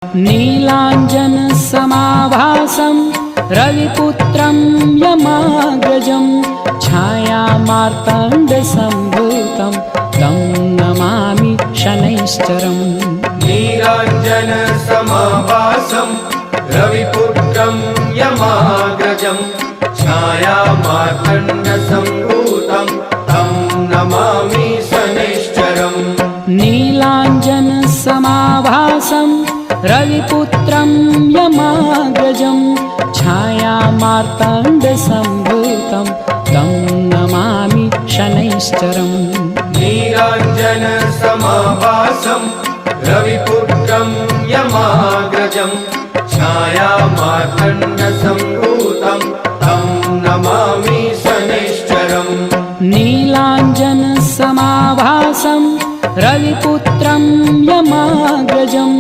नीलाञ्जनसमाभासं रविपुत्रं यमाग्रजं छायामार्ताण्डसम्भूतं तं नमामि शनैश्चरम्। नीलाञ्जनसमाभासं रविपुत्रं यमाग्रजं छायामार्ताण्डसम्भूतं तं नमामि शनैश्चरम्। नीलाञ्जनसमाभासं रविपुत्रं यमाग्रजं छायामार्ताण्डसम्भूतं तं नमामि शनैश्चरम्। नीलाञ्जनसमाभासं रविपुत्रं यमाग्रजं छायामार्ताण्डसम्भूतं तं नमामि शनैश्चरम्। नीलाञ्जनसमाभासं रविपुत्रं यमाग्रजं